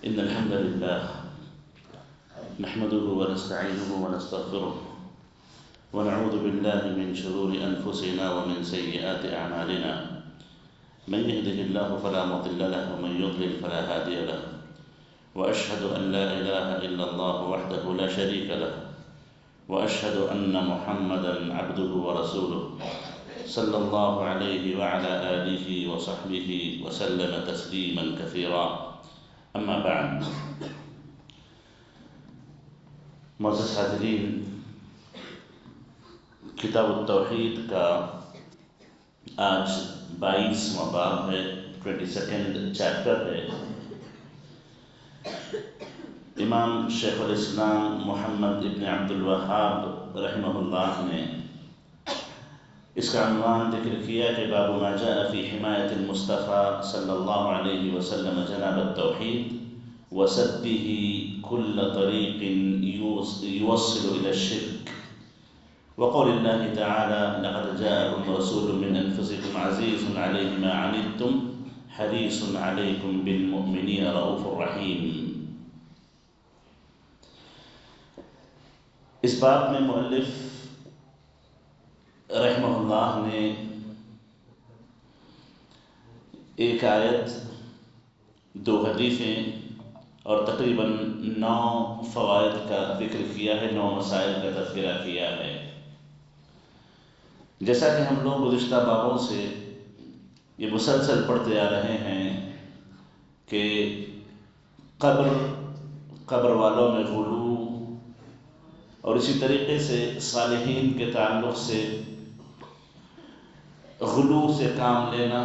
إن الحمد لله نحمده ونستعينه ونستغفره ونعوذ بالله من شرور أنفسنا ومن سيئات أعمالنا من يهده الله فلا مضل له ومن يضلل فلا هادي له وأشهد أن لا إله إلا الله وحده لا شريك له وأشهد أن محمدًا عبده ورسوله صلى الله عليه وعلى آله وصحبه وسلم تسليما كثيرا اما بعد. معزز حاضرین، کتاب التوحید کا آج 22واں باب ہے، 22nd چیپٹر ہے۔ امام شیخ الاسلام محمد ابن عبد الوہاب رحمہ اللہ نے اس کا عنوان ذکر کیا کہ باب ما جاء فی حمایت المصطفیٰ صلی اللہ علیہ وسلم جناب التوحید وسدہ کل طریق یوصل الى الشرک، وقول اللہ تعالی لقد جاءکم رسول من انفسکم عزیز علیہ ما عنتم حریص علیکم بالمؤمنین رؤوف رحیم۔ اس باب میں مؤلف رحمہ اللہ نے ایک آیت، 2 حدیثیں اور تقریباً 9 فوائد کا ذکر کیا ہے، 9 مسائل کا تذکرہ کیا ہے۔ جیسا کہ ہم لوگ گزشتہ بابوں سے یہ مسلسل پڑھتے آ رہے ہیں کہ قبر والوں میں غلو اور اسی طریقے سے صالحین کے تعلق سے غلو سے کام لینا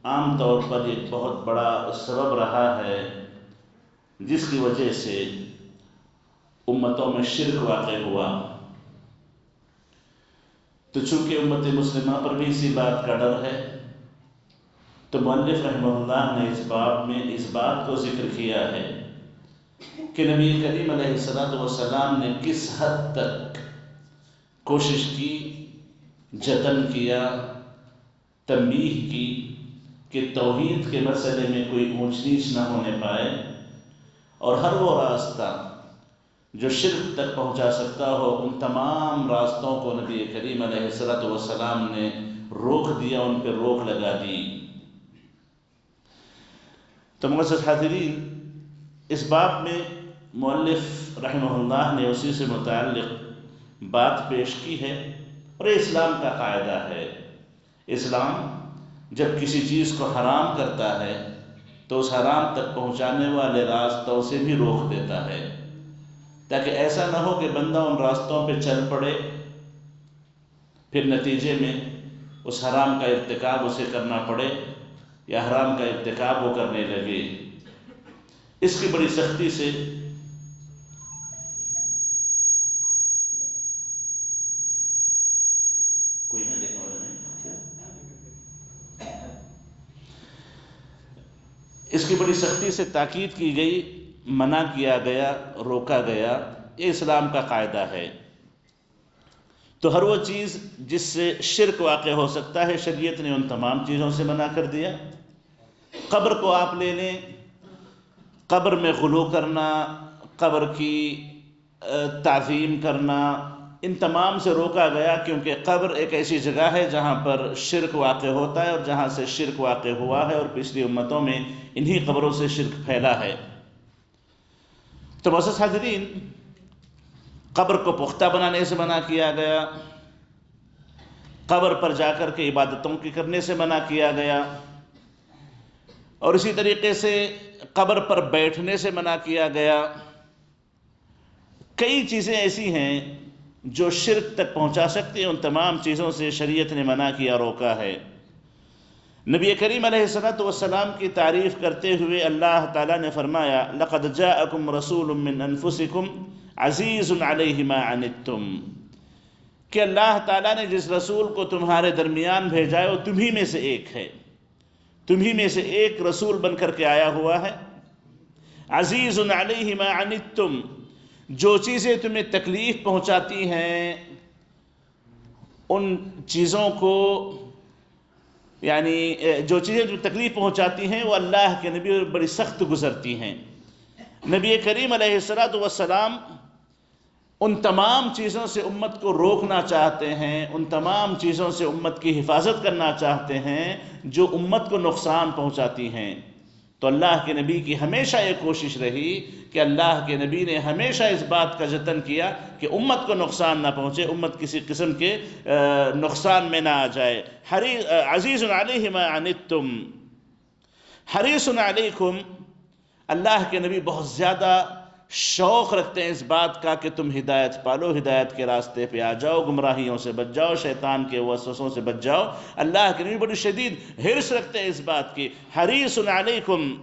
عام طور پر ایک بہت بڑا سبب رہا ہے، جس کی وجہ سے امتوں میں شرک واقع ہوا۔ تو چونکہ امت مسلمہ پر بھی اسی بات کا ڈر ہے، تو مؤلف رحمہ اللہ نے اس باب میں اس بات کو ذکر کیا ہے کہ نبی کریم علیہ السلام نے کس حد تک کوشش کی، جتن کیا، تنبیہ کی کہ توحید کے مسئلے میں کوئی اونچ نیچ نہ ہونے پائے، اور ہر وہ راستہ جو شرک تک پہنچا سکتا ہو ان تمام راستوں کو نبی کریم علیہ السلام نے روک دیا، ان پہ روک لگا دی۔ تو معزز حاضرین، اس باب میں مؤلف رحمہ اللہ نے اسی سے متعلق بات پیش کی ہے، اور یہ اسلام کا قاعدہ ہے۔ اسلام جب کسی چیز کو حرام کرتا ہے تو اس حرام تک پہنچانے والے راستوں سے بھی روک دیتا ہے، تاکہ ایسا نہ ہو کہ بندہ ان راستوں پہ چل پڑے، پھر نتیجے میں اس حرام کا ارتکاب اسے کرنا پڑے یا حرام کا ارتکاب وہ کرنے لگے۔ اس کی بڑی سختی سے کوئی نہیں دیکھنے والا نہیں، اس کی بڑی سختی سے تاکید کی گئی، منع کیا گیا، روکا گیا۔ یہ اسلام کا قاعدہ ہے۔ تو ہر وہ چیز جس سے شرک واقع ہو سکتا ہے، شریعت نے ان تمام چیزوں سے منع کر دیا۔ قبر کو آپ لے لیں، قبر میں غلو کرنا، قبر کی تعظیم کرنا، ان تمام سے روکا گیا، کیونکہ قبر ایک ایسی جگہ ہے جہاں پر شرک واقع ہوتا ہے، اور جہاں سے شرک واقع ہوا ہے، اور پچھلی امتوں میں انہی قبروں سے شرک پھیلا ہے۔ تو معزز حاضرین، قبر کو پختہ بنانے سے منع کیا گیا، قبر پر جا کر کے عبادتوں کی کرنے سے منع کیا گیا، اور اسی طریقے سے قبر پر بیٹھنے سے منع کیا گیا۔ کئی چیزیں ایسی ہیں جو شرک تک پہنچا سکتی ہیں، ان تمام چیزوں سے شریعت نے منع کیا، روکا ہے۔ نبی کریم علیہ السلام کی تعریف کرتے ہوئے اللہ تعالیٰ نے فرمایا لَقَدْ جَاءَكُمْ رَسُولٌ مِّنْ أَنفُسِكُمْ عَزِيزٌ عَلَيْهِ مَا عَنِتُّمْ، کہ اللہ تعالیٰ نے جس رسول کو تمہارے درمیان بھیجا ہے وہ تمہی میں سے ایک ہے، تمہی میں سے ایک رسول بن کر کے آیا ہوا ہے۔ عزیز علیہ ما عنتم، جو چیزیں تمہیں تکلیف پہنچاتی ہیں ان چیزوں کو، یعنی جو چیزیں جو تکلیف پہنچاتی ہیں وہ اللہ کے نبی بڑی سخت گزرتی ہیں۔ نبی کریم علیہ السلام ان تمام چیزوں سے امت کو روکنا چاہتے ہیں، ان تمام چیزوں سے امت کی حفاظت کرنا چاہتے ہیں جو امت کو نقصان پہنچاتی ہیں۔ تو اللہ کے نبی کی ہمیشہ یہ کوشش رہی کہ اللہ کے نبی نے ہمیشہ اس بات کا جتن کیا کہ امت کو نقصان نہ پہنچے، امت کسی قسم کے نقصان میں نہ آ جائے۔ عزیز علیہ ما عنتم حریص علیکم، اللہ کے نبی بہت زیادہ شوق رکھتے ہیں اس بات کا کہ تم ہدایت پالو، ہدایت کے راستے پہ آ جاؤ، گمراہیوں سے بچ جاؤ، شیطان کے وسوسوں سے بچ جاؤ۔ اللہ کے نبی بڑی شدید حرص رکھتے ہیں اس بات کی، حریص علیکم،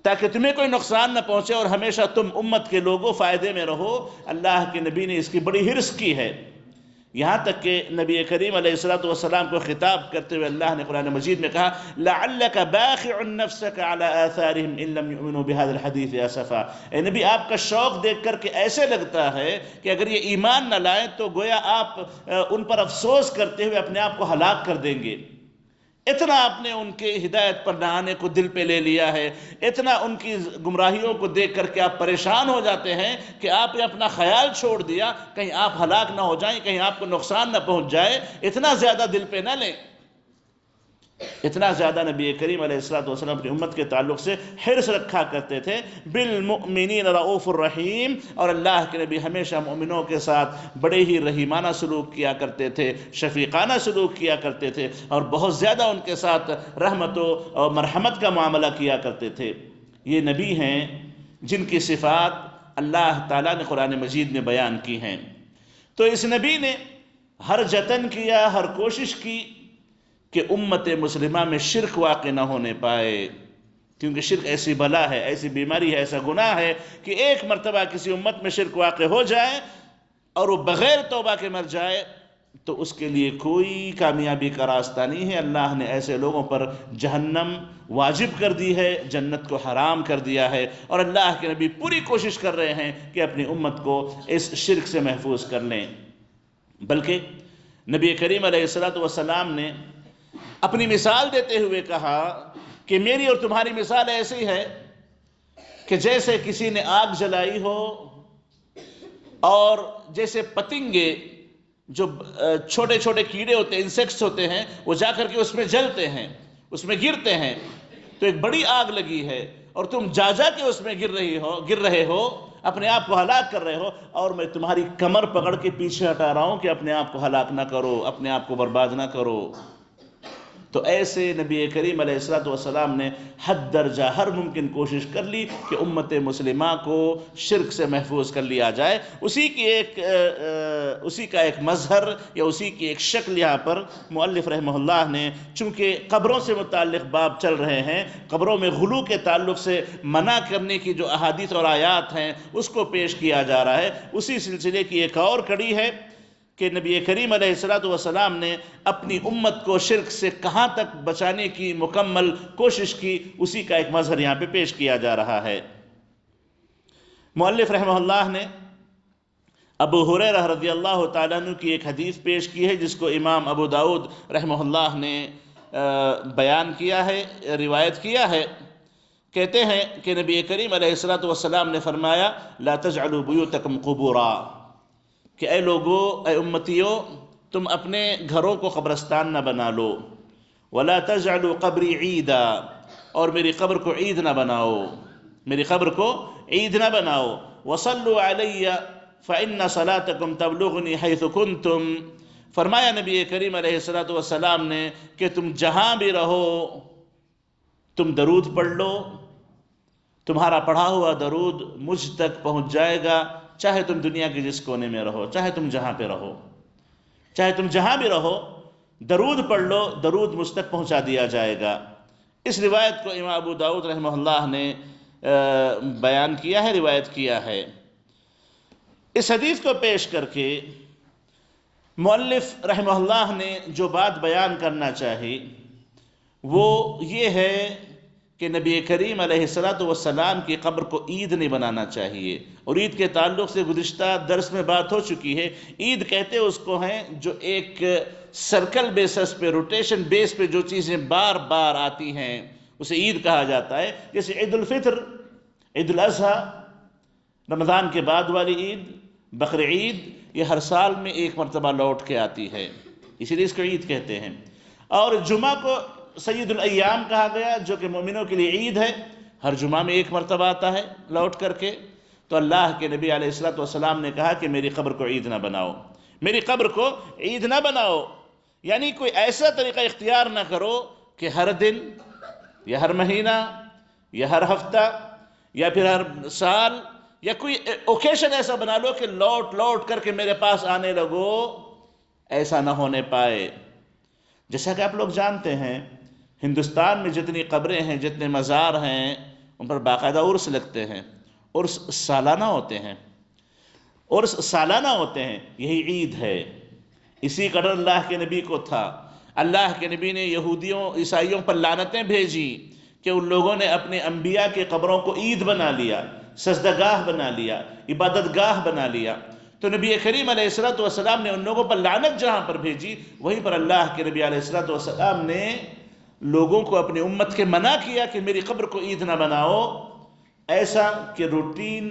تاکہ تمہیں کوئی نقصان نہ پہنچے اور ہمیشہ تم امت کے لوگوں فائدے میں رہو۔ اللہ کے نبی نے اس کی بڑی حرص کی ہے، یہاں تک کہ نبی کریم علیہ السلام کو خطاب کرتے ہوئے اللہ نے قرآن مجید میں کہا لعلک باخع نفسک علی آثارہم ان لم یؤمنوا بہذا الحدیث اسفا۔ اے نبی، آپ کا شوق دیکھ کر کے ایسے لگتا ہے کہ اگر یہ ایمان نہ لائیں تو گویا آپ ان پر افسوس کرتے ہوئے اپنے آپ کو ہلاک کر دیں گے۔ اتنا آپ نے ان کے ہدایت پر نہ آنے کو دل پہ لے لیا ہے، اتنا ان کی گمراہیوں کو دیکھ کر کے آپ پریشان ہو جاتے ہیں کہ آپ نے اپنا خیال چھوڑ دیا کہیں آپ ہلاک نہ ہو جائیں، کہیں آپ کو نقصان نہ پہنچ جائے۔ اتنا زیادہ دل پہ نہ لیں، اتنا زیادہ نبی کریم علیہ السلام اپنی امت کے تعلق سے حرص رکھا کرتے تھے۔ بالمؤمنین رؤوف الرحیم، اور اللہ کے نبی ہمیشہ مومنوں کے ساتھ بڑے ہی رحیمانہ سلوک کیا کرتے تھے، شفیقانہ سلوک کیا کرتے تھے، اور بہت زیادہ ان کے ساتھ رحمت و مرحمت کا معاملہ کیا کرتے تھے۔ یہ نبی ہیں جن کی صفات اللہ تعالیٰ نے قرآن مجید میں بیان کی ہیں۔ تو اس نبی نے ہر جتن کیا، ہر کوشش کی کہ امت مسلمہ میں شرک واقع نہ ہونے پائے، کیونکہ شرک ایسی بلا ہے، ایسی بیماری ہے، ایسا گناہ ہے کہ ایک مرتبہ کسی امت میں شرک واقع ہو جائے اور وہ بغیر توبہ کے مر جائے تو اس کے لیے کوئی کامیابی کا راستہ نہیں ہے۔ اللہ نے ایسے لوگوں پر جہنم واجب کر دی ہے، جنت کو حرام کر دیا ہے، اور اللہ کے نبی پوری کوشش کر رہے ہیں کہ اپنی امت کو اس شرک سے محفوظ کر لیں۔ بلکہ نبی کریم علیہ السلام نے اپنی مثال دیتے ہوئے کہا کہ میری اور تمہاری مثال ایسی ہے کہ جیسے کسی نے آگ جلائی ہو اور جیسے پتنگے جو چھوٹے چھوٹے کیڑے ہوتے ہیں، انسیکٹس ہوتے ہیں، وہ جا کر کے اس میں جلتے ہیں، اس میں گرتے ہیں، تو ایک بڑی آگ لگی ہے اور تم جا کے اس میں گر رہے ہو، اپنے آپ کو ہلاک کر رہے ہو، اور میں تمہاری کمر پکڑ کے پیچھے ہٹا رہا ہوں کہ اپنے آپ کو ہلاک نہ کرو، اپنے آپ کو برباد نہ کرو۔ تو ایسے نبی کریم علیہ السلام نے حد درجہ ہر ممکن کوشش کر لی کہ امت مسلمہ کو شرک سے محفوظ کر لیا جائے۔ اسی کا ایک مظہر یا اسی کی ایک شکل یہاں پر مؤلف رحمہ اللہ نے، چونکہ قبروں سے متعلق باب چل رہے ہیں، قبروں میں غلو کے تعلق سے منع کرنے کی جو احادیث اور آیات ہیں اس کو پیش کیا جا رہا ہے۔ اسی سلسلے کی ایک اور کڑی ہے کہ نبی کریم علیہ السلام نے اپنی امت کو شرک سے کہاں تک بچانے کی مکمل کوشش کی، اسی کا ایک مظہر یہاں پہ پیش کیا جا رہا ہے۔ مؤلف رحمہ اللہ نے ابو ہریرہ رضی اللہ تعالیٰ عنہ کی ایک حدیث پیش کی ہے جس کو امام ابو داؤد رحمہ اللہ نے بیان کیا ہے، روایت کیا ہے۔ کہتے ہیں کہ نبی کریم علیہ السلام نے فرمایا لا تجعلوا بیوتکم قبورا، کہ اے لوگو، اے امتیو، تم اپنے گھروں کو قبرستان نہ بنا لو، ولا تجعلوا قبری عیدا، اور میری قبر کو عید نہ بناؤ، میری قبر کو عید نہ بناؤ، وصلوا علی فإن صلاتکم تبلغنی حیث کنتم، فرمایا نبی کریم علیہ السلام نے کہ تم جہاں بھی رہو تم درود پڑھ لو، تمہارا پڑھا ہوا درود مجھ تک پہنچ جائے گا، چاہے تم دنیا کے جس کونے میں رہو، چاہے تم جہاں پہ رہو، چاہے تم جہاں بھی رہو، درود پڑھ لو، درود مجھ تک پہنچا دیا جائے گا۔ اس روایت کو امام ابو داؤد رحمہ اللہ نے بیان کیا ہے، روایت کیا ہے۔ اس حدیث کو پیش کر کے مؤلف رحمہ اللہ نے جو بات بیان کرنا چاہی وہ یہ ہے کہ نبی کریم علیہ السلام کی قبر کو عید نہیں بنانا چاہیے، اور عید کے تعلق سے گزشتہ درس میں بات ہو چکی ہے۔ عید کہتے اس کو ہیں جو ایک سرکل بیسس پہ، روٹیشن بیس پہ جو چیزیں بار بار آتی ہیں اسے عید کہا جاتا ہے۔ جیسے عید الفطر، عید الاضحیٰ، رمضان کے بعد والی عید، بقر عید، یہ ہر سال میں ایک مرتبہ لوٹ کے آتی ہے، اسی لیے اس کو عید کہتے ہیں۔ اور جمعہ کو سید الایام کہا گیا، جو کہ مومنوں کے لیے عید ہے، ہر جمعہ میں ایک مرتبہ آتا ہے لوٹ کر کے۔ تو اللہ کے نبی علیہ السلام نے کہا کہ میری قبر کو عید نہ بناؤ، میری قبر کو عید نہ بناؤ، یعنی کوئی ایسا طریقہ اختیار نہ کرو کہ ہر دن یا ہر مہینہ یا ہر ہفتہ یا پھر ہر سال یا کوئی اوکیشن ایسا بنا لو کہ لوٹ لوٹ کر کے میرے پاس آنے لگو، ایسا نہ ہونے پائے۔ جیسا کہ آپ لوگ جانتے ہیں، ہندوستان میں جتنی قبریں ہیں، جتنے مزار ہیں، ان پر باقاعدہ عرس لگتے ہیں، عرس سالانہ ہوتے ہیں، عرس سالانہ ہوتے ہیں، یہی عید ہے۔ اسی قدر اللہ کے نبی کو تھا، اللہ کے نبی نے یہودیوں عیسائیوں پر لعنتیں بھیجی کہ ان لوگوں نے اپنے انبیاء کے قبروں کو عید بنا لیا، سجدہ گاہ بنا لیا، عبادت گاہ بنا لیا۔ تو نبی کریم علیہ السلام نے ان لوگوں پر لعنت جہاں پر بھیجی، وہیں پر اللہ کے نبی علیہ السلام نے لوگوں کو اپنی امت کے منع کیا کہ میری قبر کو عید نہ بناؤ۔ ایسا کہ روٹین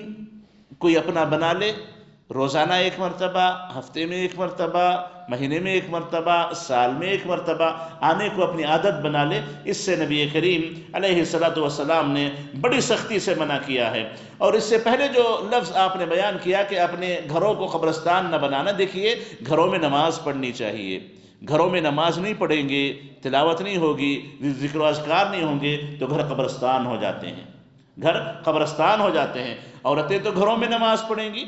کوئی اپنا بنا لے، روزانہ ایک مرتبہ، ہفتے میں ایک مرتبہ، مہینے میں ایک مرتبہ، سال میں ایک مرتبہ آنے کو اپنی عادت بنا لے، اس سے نبی کریم علیہ السلام نے بڑی سختی سے منع کیا ہے۔ اور اس سے پہلے جو لفظ آپ نے بیان کیا کہ اپنے گھروں کو قبرستان نہ بنانا، دیکھیے گھروں میں نماز پڑھنی چاہیے، گھروں میں نماز نہیں پڑھیں گے، تلاوت نہیں ہوگی، ذکر و اذکار نہیں ہوں گے تو گھر قبرستان ہو جاتے ہیں، گھر قبرستان ہو جاتے ہیں۔ عورتیں تو گھروں میں نماز پڑھیں گی،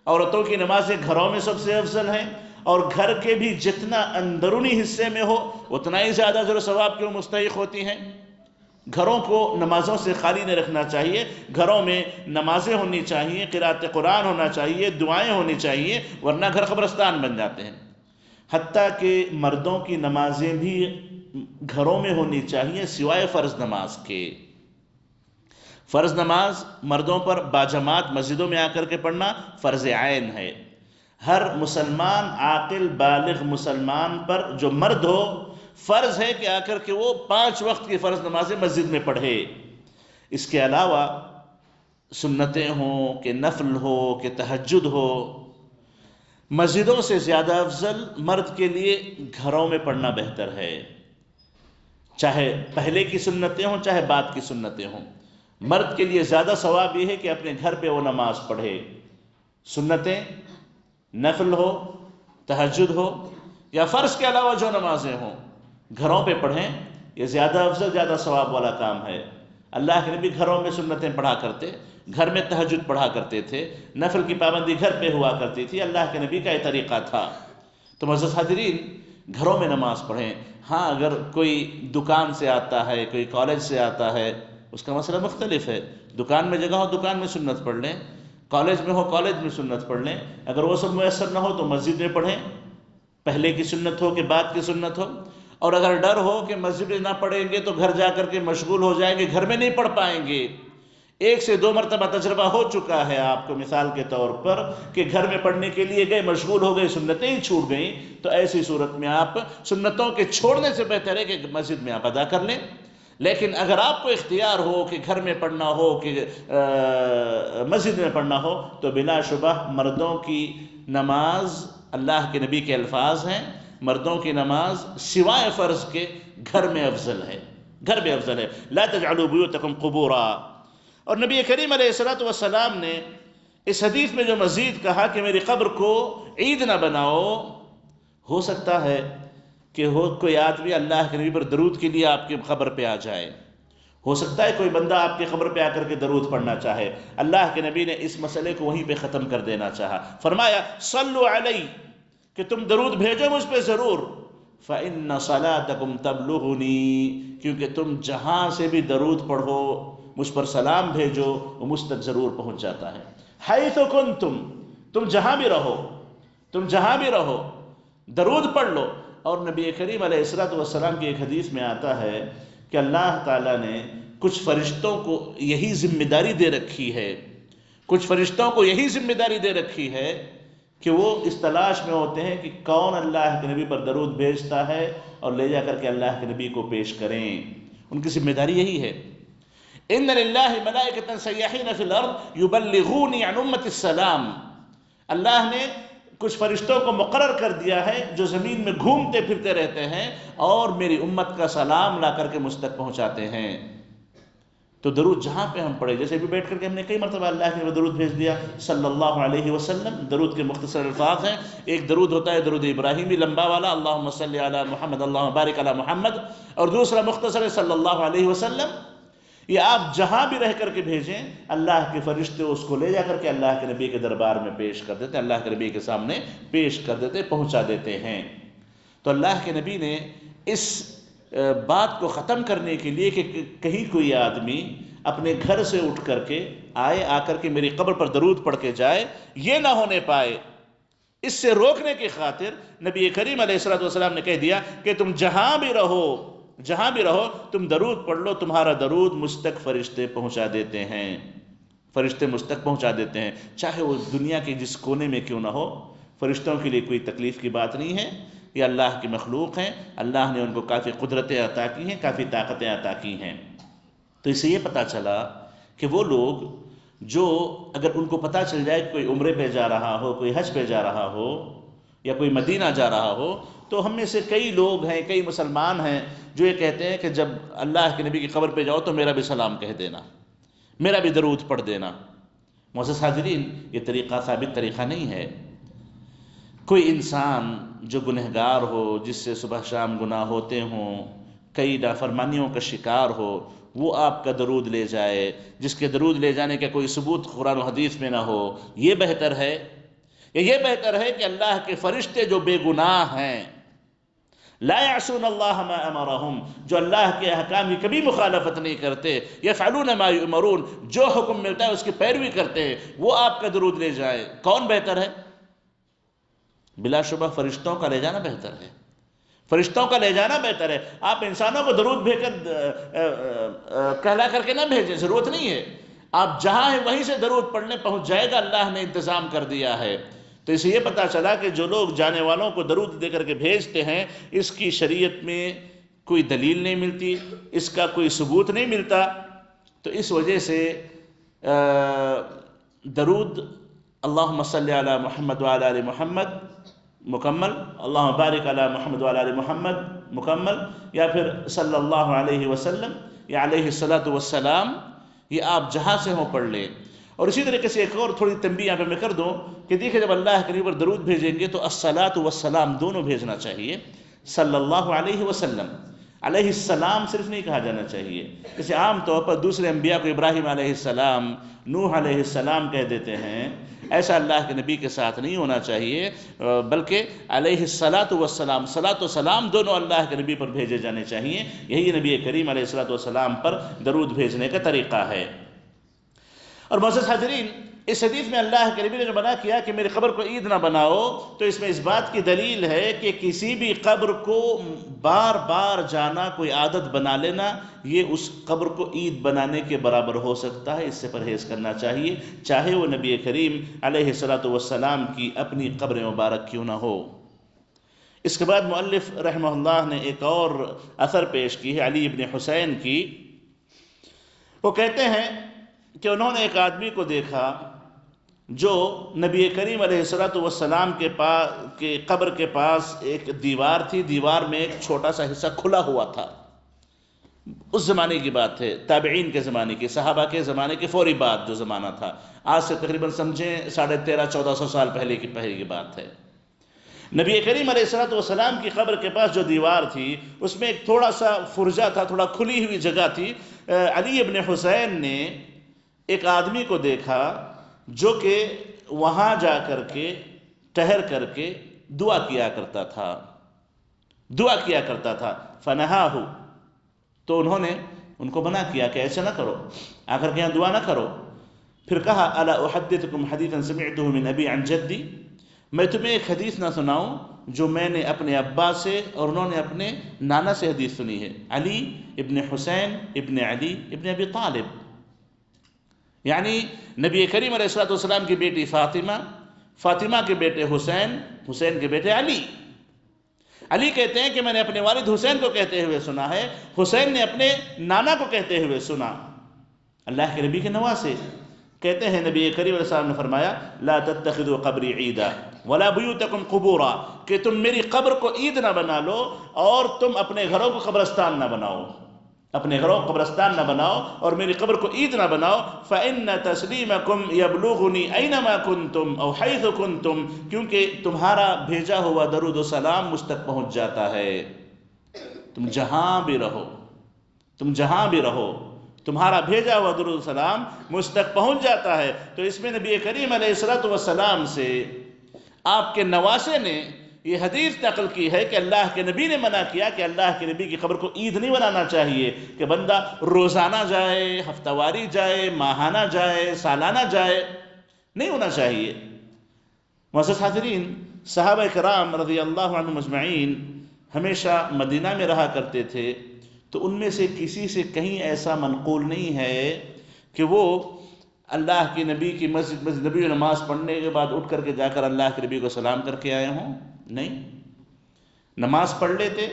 عورتوں کی نمازیں گھروں میں سب سے افضل ہیں، اور گھر کے بھی جتنا اندرونی حصے میں ہو اتنا ہی زیادہ اجر و ثواب کے مستحق ہوتی ہیں۔ گھروں کو نمازوں سے خالی نہیں رکھنا چاہیے، گھروں میں نمازیں ہونی چاہیے، قرأت قرآن ہونا چاہیے، دعائیں ہونی چاہیے، ورنہ گھر قبرستان بن جاتے ہیں۔ حتیٰ کہ مردوں کی نمازیں بھی گھروں میں ہونی چاہیے سوائے فرض نماز کے۔ فرض نماز مردوں پر باجماعت مسجدوں میں آ کر کے پڑھنا فرض عین ہے۔ ہر مسلمان عاقل بالغ مسلمان پر جو مرد ہو، فرض ہے کہ آ کر کے وہ 5 وقت کی فرض نمازیں مسجد میں پڑھے۔ اس کے علاوہ سنتیں ہوں کہ نفل ہو کہ تہجد ہو، مسجدوں سے زیادہ افضل مرد کے لیے گھروں میں پڑھنا بہتر ہے، چاہے پہلے کی سنتیں ہوں چاہے بعد کی سنتیں ہوں۔ مرد کے لیے زیادہ ثواب یہ ہے کہ اپنے گھر پہ وہ نماز پڑھے، سنتیں، نفل ہو، تہجد ہو یا فرض کے علاوہ جو نمازیں ہوں گھروں پہ پڑھیں، یہ زیادہ افضل، زیادہ ثواب والا کام ہے۔ اللہ کے نبی گھروں میں سنتیں پڑھا کرتے، گھر میں تہجد پڑھا کرتے تھے، نفل کی پابندی گھر پہ ہوا کرتی تھی، اللہ کے نبی کا یہ طریقہ تھا۔ تو معزز حاضرین، گھروں میں نماز پڑھیں۔ ہاں اگر کوئی دکان سے آتا ہے، کوئی کالج سے آتا ہے، اس کا مسئلہ مختلف ہے، دکان میں جگہ ہو دکان میں سنت پڑھ لیں، کالج میں ہو کالج میں سنت پڑھ لیں، اگر وہ سب میسر نہ ہو تو مسجد میں پڑھیں، پہلے کی سنت ہو کہ بعد کی سنت ہو۔ اور اگر ڈر ہو کہ مسجد میں نہ پڑھیں گے تو گھر جا کر کے مشغول ہو جائیں گے، گھر میں نہیں پڑھ پائیں گے، 1 سے 2 مرتبہ تجربہ ہو چکا ہے آپ کو مثال کے طور پر کہ گھر میں پڑھنے کے لیے گئے، مشغول ہو گئے، سنتیں ہی چھوٹ گئیں، تو ایسی صورت میں آپ سنتوں کے چھوڑنے سے بہتر ہے کہ مسجد میں آپ ادا کر لیں۔ لیکن اگر آپ کو اختیار ہو کہ گھر میں پڑھنا ہو کہ مسجد میں پڑھنا ہو تو بلا شبہ مردوں کی نماز، اللہ کے نبی کے الفاظ ہیں، مردوں کی نماز سوائے فرض کے گھر میں افضل ہے، گھر میں افضل ہے۔ لا تجعلوا بیوتکم قبورا۔ اور نبی کریم علیہ السلام نے اس حدیث میں جو مزید کہا کہ میری قبر کو عید نہ بناؤ، ہو سکتا ہے کہ کوئی آدمی اللہ کے نبی پر درود کے لیے آپ کی قبر پہ آ جائے، ہو سکتا ہے کوئی بندہ آپ کی قبر پہ آ کر کے درود پڑھنا چاہے، اللہ کے نبی نے اس مسئلے کو وہیں پہ ختم کر دینا چاہا، فرمایا صلو علی، کہ تم درود بھیجو مجھ پہ ضرور، فإن صلاتکم تبلغنی، کیونکہ تم جہاں سے بھی درود پڑھو، مجھ پر سلام بھیجو، وہ مجھ تک ضرور پہنچ جاتا ہے۔ حیث کنتم، تم جہاں بھی رہو، تم جہاں بھی رہو درود پڑھ لو۔ اور نبی کریم علیہ السلام کی ایک حدیث میں آتا ہے کہ اللہ تعالیٰ نے کچھ فرشتوں کو یہی ذمہ داری دے رکھی ہے، کچھ فرشتوں کو یہی ذمہ داری دے رکھی ہے کہ وہ اس تلاش میں ہوتے ہیں کہ کون اللہ کے نبی پر درود بھیجتا ہے اور لے جا کر کے اللہ کے نبی کو پیش کریں، ان کی ذمہ داری یہی ہے۔ ان للہ ملائکۃ سیاحین فی الارض یبلغونی عن امت السلام، اللہ نے کچھ فرشتوں کو مقرر کر دیا ہے جو زمین میں گھومتے پھرتے رہتے ہیں اور میری امت کا سلام لا کر کے مجھ تک پہنچاتے ہیں۔ تو درود جہاں پہ ہم پڑھے، جیسے بھی بیٹھ کر کے ہم نے کئی مرتبہ اللہ کے درود بھیج دیا صلی اللہ علیہ وسلم، درود کے مختصر الفاظ ہیں۔ ایک درود ہوتا ہے درود ابراہیمی لمبا والا، اللہم صلی علی محمد اللہم بارک علی محمد، اور دوسرا مختصر ہے صلی اللہ علیہ وسلم۔ یہ آپ جہاں بھی رہ کر کے بھیجیں، اللہ کے فرشتے اس کو لے جا کر کے اللہ کے نبی کے دربار میں پیش کر دیتے ہیں، اللہ کے نبی کے سامنے پیش کر دیتے، پہنچا دیتے ہیں۔ تو اللہ کے نبی نے اس بات کو ختم کرنے کے لیے کہ کہیں کوئی آدمی اپنے گھر سے اٹھ کر کے آ کر کے میری قبر پر درود پڑھ کے جائے، یہ نہ ہونے پائے، اس سے روکنے کی خاطر نبی کریم علیہ السلام نے کہہ دیا کہ تم جہاں بھی رہو تم درود پڑھ لو، تمہارا درود مجھ تک فرشتے پہنچا دیتے ہیں، فرشتے مجھ تک پہنچا دیتے ہیں، چاہے وہ دنیا کے جس کونے میں کیوں نہ ہو۔ فرشتوں کے لیے کوئی تکلیف کی بات نہیں ہے، یہ اللہ کی مخلوق ہیں، اللہ نے ان کو کافی قدرتیں عطا کی ہیں، کافی طاقتیں عطا کی ہیں۔ تو اس سے یہ پتہ چلا کہ وہ لوگ جو اگر ان کو پتہ چل جائے کہ کوئی عمرے پہ جا رہا ہو، کوئی حج پہ جا رہا ہو یا کوئی مدینہ جا رہا ہو، تو ہم میں سے کئی لوگ ہیں، کئی مسلمان ہیں جو یہ کہتے ہیں کہ جب اللہ کے نبی کی قبر پہ جاؤ تو میرا بھی سلام کہہ دینا، میرا بھی درود پڑھ دینا۔ معزز حاضرین، یہ طریقہ ثابت طریقہ نہیں ہے۔ کوئی انسان جو گنہگار ہو، جس سے صبح شام گناہ ہوتے ہوں، کئی نافرمانیوں کا شکار ہو، وہ آپ کا درود لے جائے، جس کے درود لے جانے کا کوئی ثبوت قرآن و حدیث میں نہ ہو، یہ بہتر ہے یا یہ بہتر ہے کہ اللہ کے فرشتے جو بے گناہ ہیں، لا یعصون اللہ ما امرہم، جو اللہ کے احکام کی کبھی مخالفت نہیں کرتے، یفعلون ما یؤمرون، جو حکم ملتا ہے اس کی پیروی کرتے ہیں، وہ آپ کا درود لے جائیں، کون بہتر ہے؟ بلا شبہ فرشتوں کا لے جانا بہتر ہے، فرشتوں کا لے جانا بہتر ہے۔ آپ انسانوں کو درود بھیج کر کہلا کر کے نہ بھیجیں، ضرورت نہیں ہے، آپ جہاں ہیں وہیں سے درود پڑھنے پہنچ جائے گا، اللہ نے انتظام کر دیا ہے۔ تو اسے یہ پتہ چلا کہ جو لوگ جانے والوں کو درود دے کر کے بھیجتے ہیں، اس کی شریعت میں کوئی دلیل نہیں ملتی، اس کا کوئی ثبوت نہیں ملتا، تو اس وجہ سے درود اللہم صلی علی محمد وعلی آل محمد مکمل، اللہم بارک علی محمد وعلی آل محمد مکمل، یا پھر صلی اللہ علیہ وسلم یا علیہ السلام، یہ آپ جہاں سے ہوں پڑھ لیں۔ اور اسی طریقے سے ایک اور تھوڑی تنبیہ یہاں پہ میں کر دوں کہ دیکھیں جب اللہ کے نبی پر درود بھیجیں گے تو الصلاۃ والسلام دونوں بھیجنا چاہیے، صلی اللہ علیہ وسلم، علیہ السلام صرف نہیں کہا جانا چاہیے، جیسے عام طور پر دوسرے انبیاء کو ابراہیم علیہ السلام، نوح علیہ السلام کہہ دیتے ہیں، ایسا اللہ کے نبی کے ساتھ نہیں ہونا چاہیے، بلکہ علیہ الصلاۃ والسلام، صلاۃ و سلام دونوں اللہ کے نبی پر بھیجے جانے چاہیے۔ یہی نبی کریم علیہ الصلاۃ والسلام پر درود بھیجنے کا طریقہ ہے۔ اور معزز حاضرین، اس حدیث میں اللہ کے نبی نے جو منع کیا کہ میری قبر کو عید نہ بناؤ، تو اس میں اس بات کی دلیل ہے کہ کسی بھی قبر کو بار بار جانا، کوئی عادت بنا لینا، یہ اس قبر کو عید بنانے کے برابر ہو سکتا ہے، اس سے پرہیز کرنا چاہیے، چاہے وہ نبی کریم علیہ الصلاۃ والسلام کی اپنی قبر مبارک کیوں نہ ہو۔ اس کے بعد مؤلف رحمہ اللہ نے ایک اور اثر پیش کی ہے علی ابن حسین کی۔ وہ کہتے ہیں کہ انہوں نے ایک آدمی کو دیکھا جو نبی کریم علیہ الصلاۃ والسلام کے قبر کے پاس ایک دیوار تھی، دیوار میں ایک چھوٹا سا حصہ کھلا ہوا تھا۔ اس زمانے کی بات ہے، تابعین کے زمانے کی، صحابہ کے زمانے کے فوری بعد جو زمانہ تھا، آج سے تقریباً سمجھیں 1350-1400 سال پہلے کی بات ہے۔ نبی کریم علیہ الصلاۃ والسلام کی قبر کے پاس جو دیوار تھی، اس میں ایک تھوڑا سا فرجہ تھا، تھوڑا کھلی ہوئی جگہ تھی۔ علی ابن حسین نے ایک آدمی کو دیکھا جو کہ وہاں جا کر کے ٹہر کر کے دعا کیا کرتا تھا، فنہاہ، تو انہوں نے ان کو منع کیا کہ ایسے نہ کرو، آ کر کے یہاں دعا نہ کرو۔ پھر کہا الا احدثکم حدیثا سمعته من ابی عن جدی، میں تمہیں ایک حدیث نہ سناؤں جو میں نے اپنے ابا سے اور انہوں نے اپنے نانا سے حدیث سنی ہے، علی ابن حسین ابن علی ابن ابی طالب، یعنی نبی کریم علیہ الصلوۃ والسلام کی بیٹی فاطمہ، فاطمہ کے بیٹے حسین، حسین کے بیٹے علی۔ علی کہتے ہیں کہ میں نے اپنے والد حسین کو کہتے ہوئے سنا ہے، حسین نے اپنے نانا کو کہتے ہوئے سنا۔ اللہ کے نبی کے نواسے. کہتے ہیں نبی کریم علیہ السلام نے فرمایا لا تتخذوا قبری عیدا ولا بیوتکم قبورا، کہ تم میری قبر کو عید نہ بنا لو اور تم اپنے گھروں کو قبرستان نہ بناؤ، اپنے گھروں کو قبرستان نہ بناؤ اور میری قبر کو عید نہ بناؤ. فإن تسلیمکم یبلغنی اینما کنتم او حیث کنتم، کیونکہ تمہارا بھیجا ہوا درود و سلام مجھ تک پہنچ جاتا ہے. تم جہاں بھی رہو، تم جہاں بھی رہو، تمہارا بھیجا ہوا درود و سلام مجھ تک پہنچ جاتا ہے. تو اس میں نبی کریم علیہ السلام سے آپ کے نواسے نے یہ حدیث نقل کی ہے کہ اللہ کے نبی نے منع کیا کہ اللہ کے نبی کی قبر کو عید نہیں بنانا چاہیے کہ بندہ روزانہ جائے، ہفتہ واری جائے، ماہانہ جائے، سالانہ جائے، نہیں ہونا چاہیے. معزز حاضرین، صحابہ کرام رضی اللہ عنہم اجمعین ہمیشہ مدینہ میں رہا کرتے تھے، تو ان میں سے کسی سے کہیں ایسا منقول نہیں ہے کہ وہ اللہ کے نبی کی مسجد نبی نماز پڑھنے کے بعد اٹھ کر کے جا کر اللہ کے نبی کو سلام کر کے آئے ہوں. نہیں، نماز پڑھ لیتے،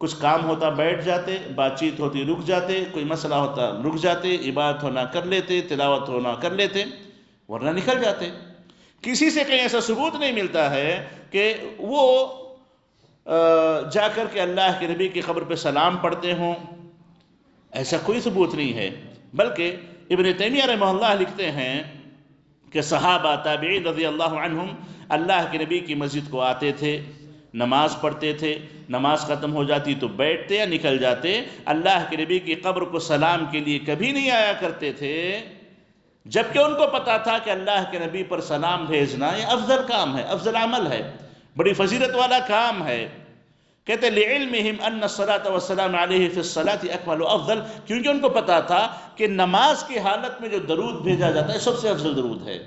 کچھ کام ہوتا بیٹھ جاتے، بات چیت ہوتی رک جاتے، کوئی مسئلہ ہوتا رک جاتے، عبادت ہونا کر لیتے، تلاوت ہونا کر لیتے، ورنہ نکل جاتے. کسی سے کہیں ایسا ثبوت نہیں ملتا ہے کہ وہ جا کر کے اللہ کے نبی کی قبر پہ سلام پڑھتے ہوں، ایسا کوئی ثبوت نہیں ہے. بلکہ ابن تیمیہ رحمہ اللہ لکھتے ہیں کہ صحابہ تابعین رضی اللہ عنہم اللہ کے نبی کی مسجد کو آتے تھے، نماز پڑھتے تھے، نماز ختم ہو جاتی تو بیٹھتے یا نکل جاتے، اللہ کے نبی کی قبر کو سلام کے لیے کبھی نہیں آیا کرتے تھے، جبکہ ان کو پتا تھا کہ اللہ کے نبی پر سلام بھیجنا یہ افضل کام ہے، افضل عمل ہے، بڑی فضیلت والا کام ہے. کہتے لعلمہم ان الصلاۃ والسلام علیہ فی الصلاۃ اکمل و افضل، کیونکہ ان کو پتا تھا کہ نماز کی حالت میں جو درود بھیجا جاتا ہے سب سے افضل درود ہے.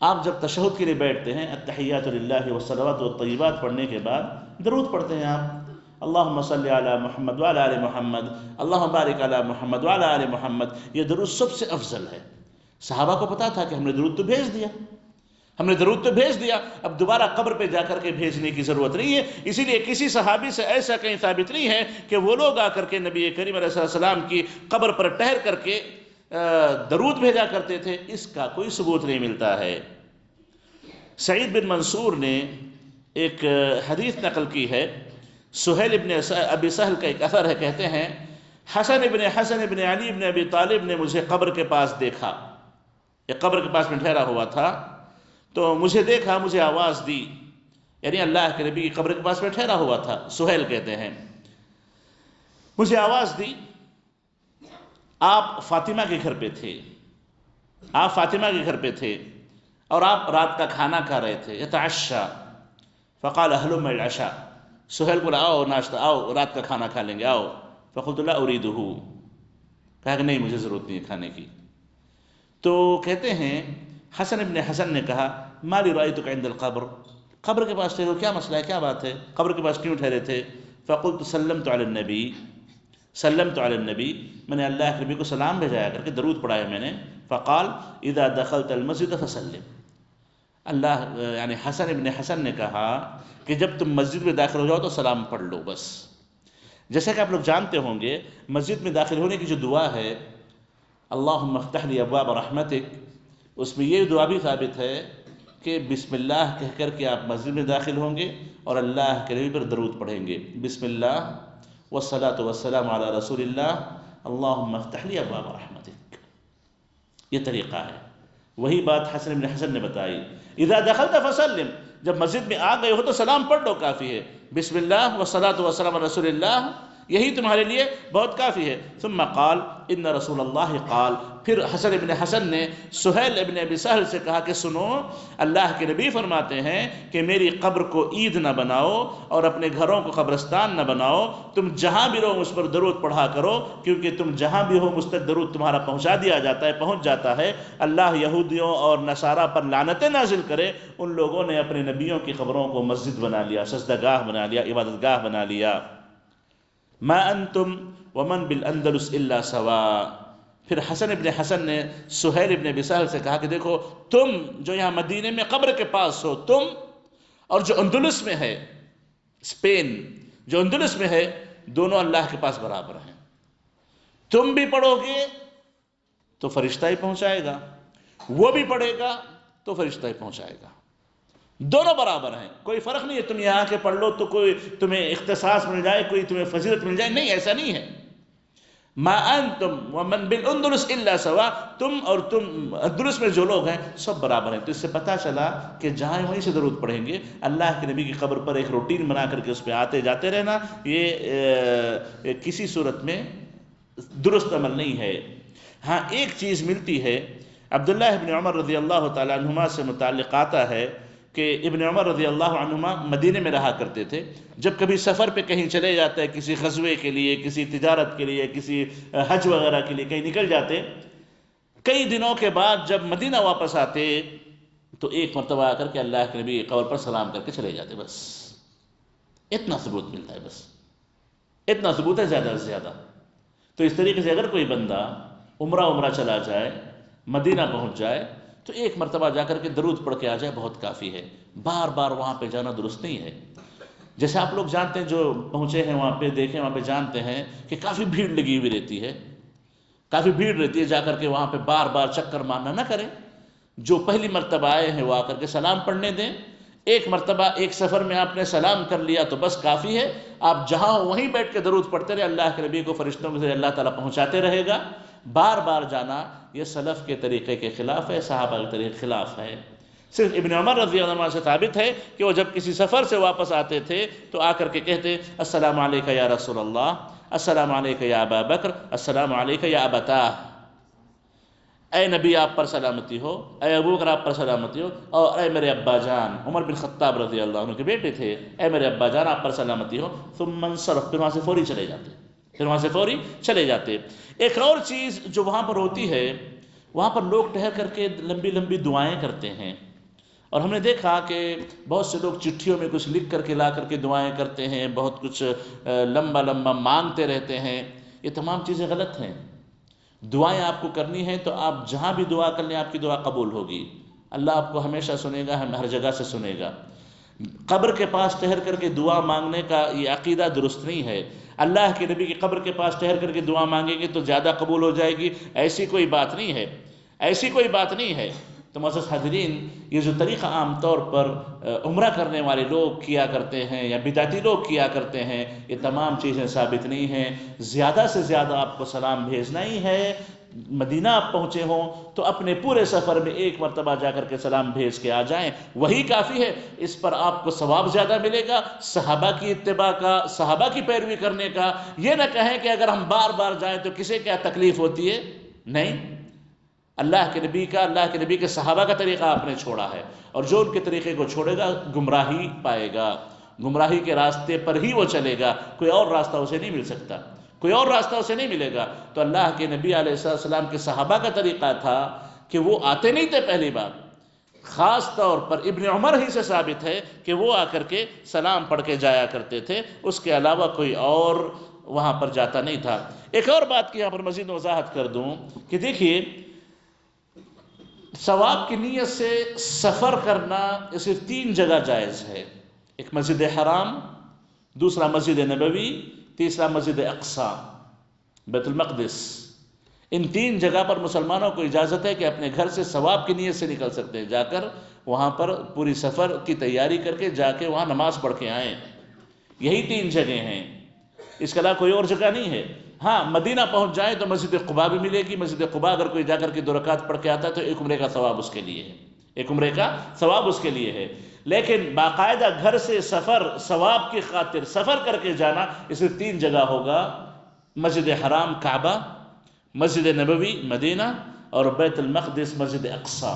آپ جب تشہد کے لیے بیٹھتے ہیں، التحیات للہ والصلوات والطیبات پڑھنے کے بعد درود پڑھتے ہیں آپ، اللہم صلی علی محمد وعلی آل محمد، اللہم بارک علی محمد وعلی آل محمد. یہ درود سب سے افضل ہے. صحابہ کو پتا تھا کہ ہم نے درود تو بھیج دیا، ہم نے درود تو بھیج دیا، اب دوبارہ قبر پہ جا کر کے بھیجنے کی ضرورت نہیں ہے. اسی لیے کسی صحابی سے ایسا کہیں ثابت نہیں ہے کہ وہ لوگ آ کر کے نبی کریم علیہ السلام کی قبر پر ٹہر کر کے درود بھیجا کرتے تھے، اس کا کوئی ثبوت نہیں ملتا ہے. سعید بن منصور نے ایک حدیث نقل کی ہے، سہیل ابن ابی سہل کا ایک اثر ہے، کہتے ہیں حسن ابن علی ابن ابی طالب نے مجھے قبر کے پاس دیکھا، ایک قبر کے پاس میں ٹھہرا ہوا تھا، تو مجھے دیکھا، مجھے آواز دی، یعنی اللہ کے نبی کی قبر کے پاس میں ٹھہرا ہوا تھا، سہیل کہتے ہیں، مجھے آواز دی. آپ فاطمہ کے گھر پہ تھے، آپ فاطمہ کے گھر پہ تھے اور آپ رات کا کھانا کھا رہے تھے، یتعشا فقال هلم العشاء، سہیل بولا آؤ ناشتہ، آؤ رات کا کھانا کھا لیں گے، آؤ. فقلت لا اریدہ، کہا کہ نہیں مجھے ضرورت نہیں ہے کھانے کی. تو کہتے ہیں حسن ابن حسن نے کہا ما لی رأیتک عند القبر، قبر کے پاس ٹھہرے، کیا مسئلہ ہے، کیا بات ہے، قبر کے پاس کیوں ٹھہرے تھے؟ فقلت سلمت علی النبی، سلمت علی النبی، میں نے اللہ کے نبی کو سلام بھیجایا کر کے درود پڑھایا میں نے. فقال اذا دخلت المسجد فسلم، اللہ یعنی حسن ابن حسن نے کہا کہ جب تم مسجد میں داخل ہو جاؤ تو سلام پڑھ لو بس. جیسا کہ آپ لوگ جانتے ہوں گے مسجد میں داخل ہونے کی جو دعا ہے اللہم افتح لی ابواب رحمتک، اس میں یہ دعا بھی ثابت ہے کہ بسم اللہ کہہ کر کے آپ مسجد میں داخل ہوں گے اور اللہ کے نبی پر درود پڑھیں گے، بسم اللہ والصلاة والسلام علی رسول اللہ اللہم افتح لی ابواب رحمتک. یہ طریقہ ہے. وہی بات حسن بن حسن نے بتائی، اذا دخلت فسلم، جب مسجد میں آ گئے ہو تو سلام پڑھ لو، کافی ہے، بسم اللہ والصلاة والسلام علی رسول اللہ، یہی تمہارے لیے بہت کافی ہے. ثم قال ان رسول اللہ قال، پھر حسن ابن حسن نے سہیل ابن ابی سہل سے کہا کہ سنو، اللہ کے نبی فرماتے ہیں کہ میری قبر کو عید نہ بناؤ اور اپنے گھروں کو قبرستان نہ بناؤ، تم جہاں بھی رہو مجھ پر درود پڑھا کرو، کیونکہ تم جہاں بھی ہو مجھ تک درود تمہارا پہنچا دیا جاتا ہے، پہنچ جاتا ہے. اللہ یہودیوں اور نصارہ پر لعنتیں نازل کرے، ان لوگوں نے اپنے نبیوں کی قبروں کو مسجد بنا لیا، سجدہ گاہ بنا لیا، عبادت گاہ بنا لیا. ما انتم ومن بالاندلس الا سواء. پھر حسن ابن حسن نے سہیل ابن ابی سہل سے کہا کہ دیکھو تم جو یہاں مدینے میں قبر کے پاس ہو، تم اور جو اندلس میں ہے، اسپین جو اندلس میں ہے، دونوں اللہ کے پاس برابر ہیں. تم بھی پڑھو گے تو فرشتہ ہی پہنچائے گا، وہ بھی پڑھے گا تو فرشتہ ہی پہنچائے گا، دونوں برابر ہیں، کوئی فرق نہیں ہے تم یہاں کے پڑھ لو تو کوئی تمہیں اختصاص مل جائے، کوئی تمہیں فضیلت مل جائے، نہیں، ایسا نہیں ہے۔ ما انتم ومن بالاندلس الا سوا، تم اور تم اندلس میں جو لوگ ہیں سب برابر ہیں۔ تو اس سے پتہ چلا کہ جہاں وہیں سے درود پڑھیں گے، اللہ کے نبی کی قبر پر ایک روٹین بنا کر کے اس پہ آتے جاتے رہنا، یہ کسی صورت میں درست عمل نہیں ہے۔ ہاں ایک چیز ملتی ہے، عبداللہ ابن عمر رضی اللہ تعالیٰ عنہما سے متعلق آتا ہے کہ ابن عمر رضی اللہ عنہما مدینے میں رہا کرتے تھے، جب کبھی سفر پہ کہیں چلے جاتے، کسی غزوے کے لیے، کسی تجارت کے لیے، کسی حج وغیرہ کے لیے کہیں نکل جاتے، کئی دنوں کے بعد جب مدینہ واپس آتے تو ایک مرتبہ آ کر کے اللہ کے نبی کی قبر پر سلام کر کے چلے جاتے، بس اتنا ثبوت ملتا ہے، بس اتنا ثبوت ہے، زیادہ سے زیادہ۔ تو اس طریقے سے اگر کوئی بندہ عمرہ چلا جائے، مدینہ پہنچ جائے، تو ایک مرتبہ جا کر کے درود پڑھ کے آ جائے، بہت کافی ہے، بار بار وہاں پہ جانا درست نہیں ہے۔ جیسے آپ لوگ جانتے ہیں، جو پہنچے ہیں وہاں پہ، دیکھیں وہاں پہ، جانتے ہیں کہ کافی بھیڑ لگی ہوئی رہتی ہے، کافی بھیڑ رہتی ہے، جا کر کے وہاں پہ بار بار چکر مارنا نہ کریں۔ جو پہلی مرتبہ آئے ہیں وہ آ کر کے سلام پڑھنے دیں، ایک مرتبہ ایک سفر میں آپ نے سلام کر لیا تو بس کافی ہے، آپ جہاں وہیں بیٹھ کے درود پڑھتے رہے، اللہ کے نبی کو فرشتوں کے ذریعے اللہ تعالیٰ پہنچاتے رہے گا۔ بار بار جانا یہ سلف کے طریقے کے خلاف ہے، صحابہ کے طریقے کے خلاف ہے۔ صرف ابن عمر رضی اللہ عنہ سے ثابت ہے کہ وہ جب کسی سفر سے واپس آتے تھے تو آ کر کے کہتے السلام علیکہ یا رسول اللہ، السلام علیکہ یا ابا بکر، السلام علیکہ یا ابتاہ، اے نبی آپ پر سلامتی ہو، اے ابو بکر آپ پر سلامتی ہو، اور اے میرے ابا جان، عمر بن خطاب رضی اللہ عنہ کے بیٹے تھے، اے میرے ابا جان آپ پر سلامتی ہو، ثم انصرف، پھر وہاں سے فوری چلے جاتے۔ ایک اور چیز جو وہاں پر ہوتی ہے، وہاں پر لوگ ٹہر کر کے لمبی لمبی دعائیں کرتے ہیں، اور ہم نے دیکھا کہ بہت سے لوگ چٹھیوں میں کچھ لکھ کر کے لا کر کے دعائیں کرتے ہیں، بہت کچھ لمبا لمبا مانگتے رہتے ہیں، یہ تمام چیزیں غلط ہیں۔ دعائیں آپ کو کرنی ہیں تو آپ جہاں بھی دعا کر لیں آپ کی دعا قبول ہوگی، اللہ آپ کو ہمیشہ سنے گا، ہر جگہ سے سنے گا۔ قبر کے پاس ٹہر کر کے دعا مانگنے کا یہ عقیدہ درست نہیں ہے۔ اللہ کے نبی کی قبر کے پاس ٹہر کر کے دعا مانگیں گے تو زیادہ قبول ہو جائے گی، ایسی کوئی بات نہیں ہے، ایسی کوئی بات نہیں ہے۔ تو معزز حاضرین، یہ جو طریقہ عام طور پر عمرہ کرنے والے لوگ کیا کرتے ہیں یا بدعتی لوگ کیا کرتے ہیں، یہ تمام چیزیں ثابت نہیں ہیں۔ زیادہ سے زیادہ آپ کو سلام بھیجنا ہی ہے۔ مدینہ آپ پہنچے ہوں تو اپنے پورے سفر میں ایک مرتبہ جا کر کے سلام بھیج کے آ جائیں، وہی کافی ہے۔ اس پر آپ کو ثواب زیادہ ملے گا، صحابہ کی اتباع کا، صحابہ کی پیروی کرنے کا۔ یہ نہ کہیں کہ اگر ہم بار بار جائیں تو کسے کیا تکلیف ہوتی ہے، نہیں، اللہ کے نبی کا، اللہ کے نبی کے صحابہ کا طریقہ آپ نے چھوڑا ہے، اور جو ان کے طریقے کو چھوڑے گا گمراہی پائے گا، گمراہی کے راستے پر ہی وہ چلے گا، کوئی اور راستہ اسے نہیں مل سکتا، کوئی اور راستہ اسے نہیں ملے گا۔ تو اللہ کے نبی علیہ السلام کے صحابہ کا طریقہ تھا کہ وہ آتے نہیں تھے، پہلی بات خاص طور پر ابن عمر ہی سے ثابت ہے کہ وہ آ کر کے سلام پڑھ کے جایا کرتے تھے، اس کے علاوہ کوئی اور وہاں پر جاتا نہیں تھا۔ ایک اور بات کی یہاں پر مزید وضاحت کر دوں کہ دیکھیے، ثواب کی نیت سے سفر کرنا صرف 3 جگہ جائز ہے، ایک مسجد حرام، دوسرا مسجد نبوی، تیسرا مسجد اقصی، بیت المقدس۔ ان 3 جگہ پر مسلمانوں کو اجازت ہے کہ اپنے گھر سے ثواب کی نیت سے نکل سکتے ہیں، جا کر وہاں پر پوری سفر کی تیاری کر کے جا کے وہاں نماز پڑھ کے آئیں۔ یہی 3 جگہیں ہیں، اس کے علاوہ کوئی اور جگہ نہیں ہے۔ ہاں مدینہ پہنچ جائیں تو مسجد قباء بھی ملے گی، مسجد قباء اگر کوئی جا کر کے 2 رکعت پڑھ کے آتا ہے تو ایک عمرے کا ثواب اس کے لیے ہے، ایک عمرے کا ثواب اس کے لیے ہے۔ لیکن باقاعدہ گھر سے سفر، ثواب کی خاطر سفر کر کے جانا، یہ صرف 3 جگہ ہوگا، مسجد حرام کعبہ، مسجد نبوی مدینہ، اور بیت المقدس مسجد اقصی۔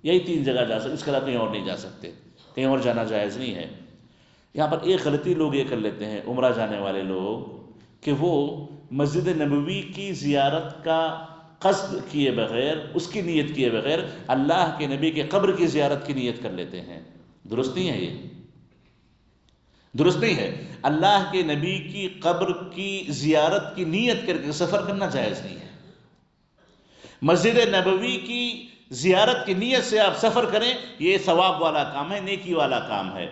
یہی 3 جگہ جا سکتے، اس کے علاوہ کہیں اور نہیں جا سکتے، کہیں اور جانا جائز نہیں ہے۔ یہاں پر ایک غلطی لوگ یہ کر لیتے ہیں، عمرہ جانے والے لوگ، کہ وہ مسجد نبوی کی زیارت کا قصد کیے بغیر، اس کی نیت کیے بغیر اللہ کے نبی کے قبر کی زیارت کی نیت کر لیتے ہیں۔ درست نہیں ہے، یہ درست نہیں ہے۔ اللہ کے نبی کی قبر کی زیارت کی نیت کر کے سفر کرنا جائز نہیں ہے۔ مسجد نبوی کی زیارت کی نیت سے آپ سفر کریں، یہ ثواب والا کام ہے، نیکی والا کام ہے۔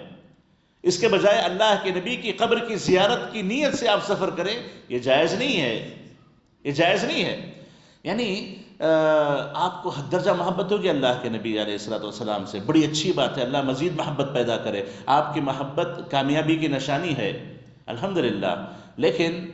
اس کے بجائے اللہ کے نبی کی قبر کی زیارت کی نیت سے آپ سفر کریں، یہ جائز نہیں ہے، یہ جائز نہیں ہے۔ یعنی آپ کو حد درجہ محبت ہوگی اللہ کے نبی علیہ الصلوۃ والسلام سے، بڑی اچھی بات ہے، اللہ مزید محبت پیدا کرے، آپ کی محبت کامیابی کی نشانی ہے الحمدللہ۔ لیکن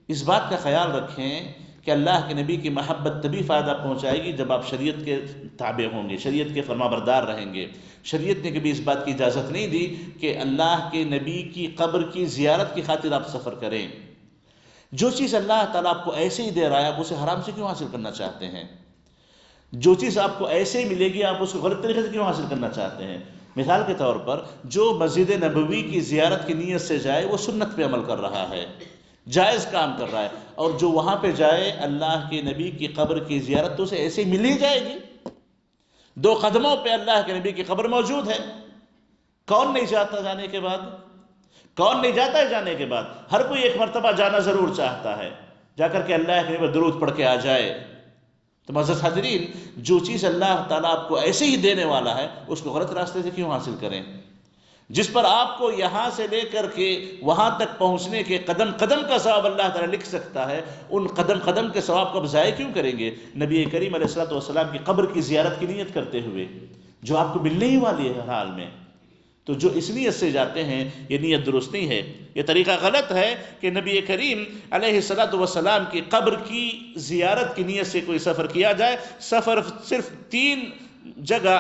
اس بات کا خیال رکھیں کہ اللہ کے نبی کی محبت تبھی فائدہ پہنچائے گی جب آپ شریعت کے تابع ہوں گے، شریعت کے فرما بردار رہیں گے۔ شریعت نے کبھی اس بات کی اجازت نہیں دی کہ اللہ کے نبی کی قبر کی زیارت کی خاطر آپ سفر کریں۔ جو چیز اللہ تعالیٰ آپ کو ایسے ہی دے رہا ہے، آپ اسے حرام سے کیوں حاصل کرنا چاہتے ہیں؟ جو چیز آپ کو ایسے ہی ملے گی، آپ اس کو غلط طریقے سے کیوں حاصل کرنا چاہتے ہیں؟ مثال کے طور پر جو مسجد نبوی کی زیارت کی نیت سے جائے وہ سنت پہ عمل کر رہا ہے، جائز کام کر رہا ہے، اور جو وہاں پہ جائے اللہ کے نبی کی قبر کی زیارت تو اسے ایسے ہی مل ہی جائے گی۔ 2 قدموں پہ اللہ کے نبی کی قبر موجود ہے، کون نہیں چاہتا جانے کے بعد؟ کون نہیں جاتا ہے جانے کے بعد؟ ہر کوئی ایک مرتبہ جانا ضرور چاہتا ہے، جا کر کے اللہ کے نبی پر درود پڑھ کے آ جائے۔ تو معزز حاضرین، جو چیز اللہ تعالیٰ آپ کو ایسے ہی دینے والا ہے اس کو غلط راستے سے کیوں حاصل کریں؟ جس پر آپ کو یہاں سے لے کر کے وہاں تک پہنچنے کے قدم قدم کا ثواب اللہ تعالیٰ لکھ سکتا ہے، ان قدم قدم کے ثواب کو آپ ضائع کیوں کریں گے نبی کریم علیہ الصلوۃ والسلام کی قبر کی زیارت کی نیت کرتے ہوئے، جو آپ کو ملنے ہی والی ہے ہر حال میں؟ تو جو اس نیت سے جاتے ہیں یہ نیت درست نہیں ہے، یہ طریقہ غلط ہے کہ نبی کریم علیہ الصلوۃ والسلام کی قبر کی زیارت کی نیت سے کوئی سفر کیا جائے۔ سفر صرف 3 جگہ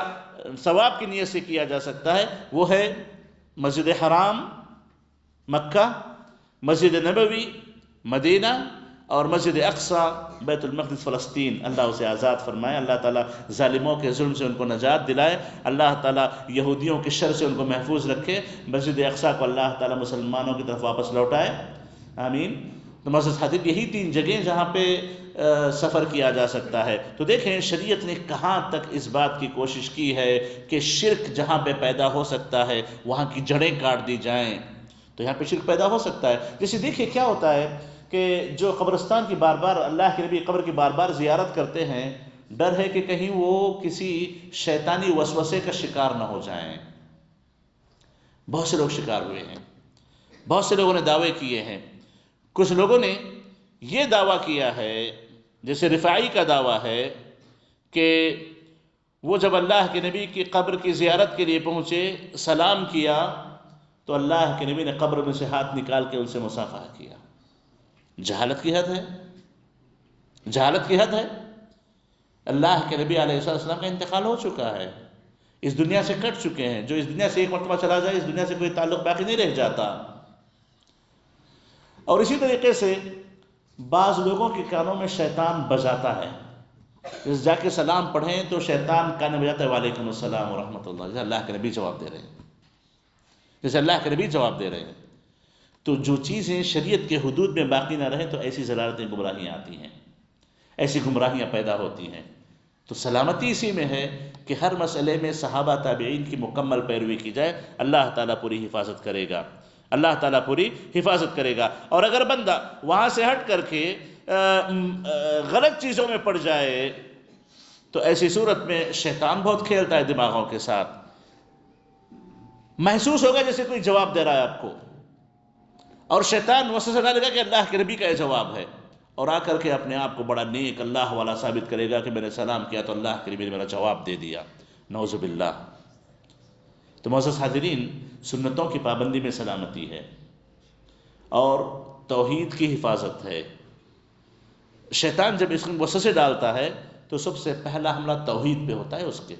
ثواب کی نیت سے کیا جا سکتا ہے، وہ ہے مسجد حرام مکہ، مسجد نبوی مدینہ، اور مسجد اقصیٰ بیت المقدس فلسطین۔ اللہ اسے آزاد فرمائے، اللہ تعالیٰ ظالموں کے ظلم سے ان کو نجات دلائے، اللہ تعالیٰ یہودیوں کے شر سے ان کو محفوظ رکھے، مسجد اقصیٰ کو اللہ تعالیٰ مسلمانوں کی طرف واپس لوٹائے، آمین۔ تو معزز حاضرین، یہی 3 جگہیں جہاں پہ سفر کیا جا سکتا ہے۔ تو دیکھیں شریعت نے کہاں تک اس بات کی کوشش کی ہے کہ شرک جہاں پہ پیدا ہو سکتا ہے وہاں کی جڑیں کاٹ دی جائیں۔ تو یہاں پہ شرک پیدا ہو سکتا ہے، جیسے دیکھیں کیا ہوتا ہے کہ جو قبرستان کی بار بار اللہ کے نبی قبر کی بار بار زیارت کرتے ہیں، ڈر ہے کہ کہیں وہ کسی شیطانی وسوسے کا شکار نہ ہو جائیں۔ بہت سے لوگ شکار ہوئے ہیں، بہت سے لوگوں نے دعوے کیے ہیں۔ کچھ لوگوں نے یہ دعویٰ کیا ہے، جیسے رفاعی کا دعویٰ ہے کہ وہ جب اللہ کے نبی کی قبر کی زیارت کے لیے پہنچے، سلام کیا تو اللہ کے نبی نے قبر میں سے ہاتھ نکال کے ان سے مصافحہ کیا۔ جہالت کی حد ہے، جہالت کی حد ہے۔ اللہ کے نبی علیہ السلام کا انتقال ہو چکا ہے، اس دنیا سے کٹ چکے ہیں۔ جو اس دنیا سے ایک مرتبہ چلا جائے اس دنیا سے کوئی تعلق باقی نہیں رہ جاتا۔ اور اسی طریقے سے بعض لوگوں کے کانوں میں شیطان بجاتا ہے، جس جا کے سلام پڑھیں تو شیطان کان بجاتا ہے وعلیکم السلام ورحمۃ اللہ، جیسے اللہ کے نبی جواب دے رہے ہیں، جیسے اللہ کے نبی جواب دے رہے ہیں۔ تو جو چیزیں شریعت کے حدود میں باقی نہ رہیں تو ایسی ضلالتیں گمراہیاں آتی ہیں، ایسی گمراہیاں پیدا ہوتی ہیں۔ تو سلامتی اسی میں ہے کہ ہر مسئلے میں صحابہ تابعین کی مکمل پیروی کی جائے، اللہ تعالیٰ پوری حفاظت کرے گا، اللہ تعالیٰ پوری حفاظت کرے گا۔ اور اگر بندہ وہاں سے ہٹ کر کے غلط چیزوں میں پڑ جائے تو ایسی صورت میں شیطان بہت کھیلتا ہے دماغوں کے ساتھ۔ محسوس ہوگا جیسے کوئی جواب دے رہا ہے آپ کو، اور شیطان وسوسہ ڈالے گا کہ اللہ کے نبی کا یہ جواب ہے، اور آ کر کے اپنے آپ کو بڑا نیک اللہ والا ثابت کرے گا کہ میں نے سلام کیا تو اللہ کے نبی نے میرا جواب دے دیا، نعوذ باللہ۔ تو معزز حاضرین، سنتوں کی پابندی میں سلامتی ہے اور توحید کی حفاظت ہے۔ شیطان جب اس میں وسوسے ڈالتا ہے تو سب سے پہلا حملہ توحید پہ ہوتا ہے، اس کے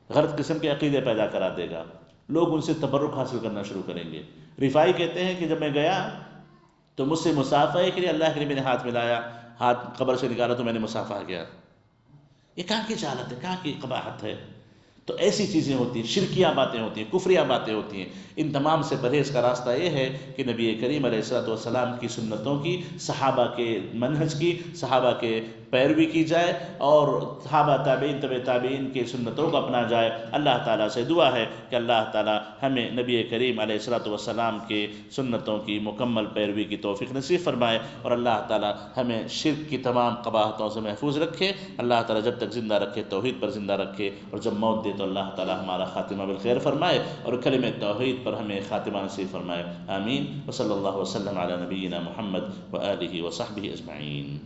غلط قسم کے عقیدے پیدا کرا دے گا، لوگ ان سے تبرک حاصل کرنا شروع کریں گے۔ رفاعی کہتے ہیں کہ جب میں گیا تو مجھ سے مصافحہ کے لیے اللہ کے نبی نے ہاتھ ملایا، ہاتھ قبر سے نکالا تو میں نے مصافحہ کیا۔ یہ کہاں کی جہالت ہے، کہاں کی قباحت ہے؟ تو ایسی چیزیں ہوتی ہیں، شرکیہ باتیں ہوتی ہیں، کفریہ باتیں ہوتی ہیں۔ ان تمام سے پرہیز کا راستہ یہ ہے کہ نبی کریم علیہ الصلوۃ والسلام کی سنتوں کی، صحابہ کے منہج کی، صحابہ کے پیروی کی جائے، اور صحابہ تابعین تبع تابعین کے سنتوں کو اپنا جائے۔ اللہ تعالیٰ سے دعا ہے کہ اللہ تعالیٰ ہمیں نبی کریم علیہ الصلوۃ والسلام کے سنتوں کی مکمل پیروی کی توفیق نصیب فرمائے، اور اللہ تعالیٰ ہمیں شرک کی تمام قباحتوں سے محفوظ رکھے۔ اللہ تعالیٰ جب تک زندہ رکھے توحید پر زندہ رکھے، اور جب موت دے تو اللہ تعالیٰ ہمارا خاتمہ بالخیر فرمائے اور کلمہ توحید پر ہمیں خاتمہ نصیب فرمائے، آمین۔ وصلی اللہ وسلم علی نبینا محمد وآلہ وصحبہ اجمعین۔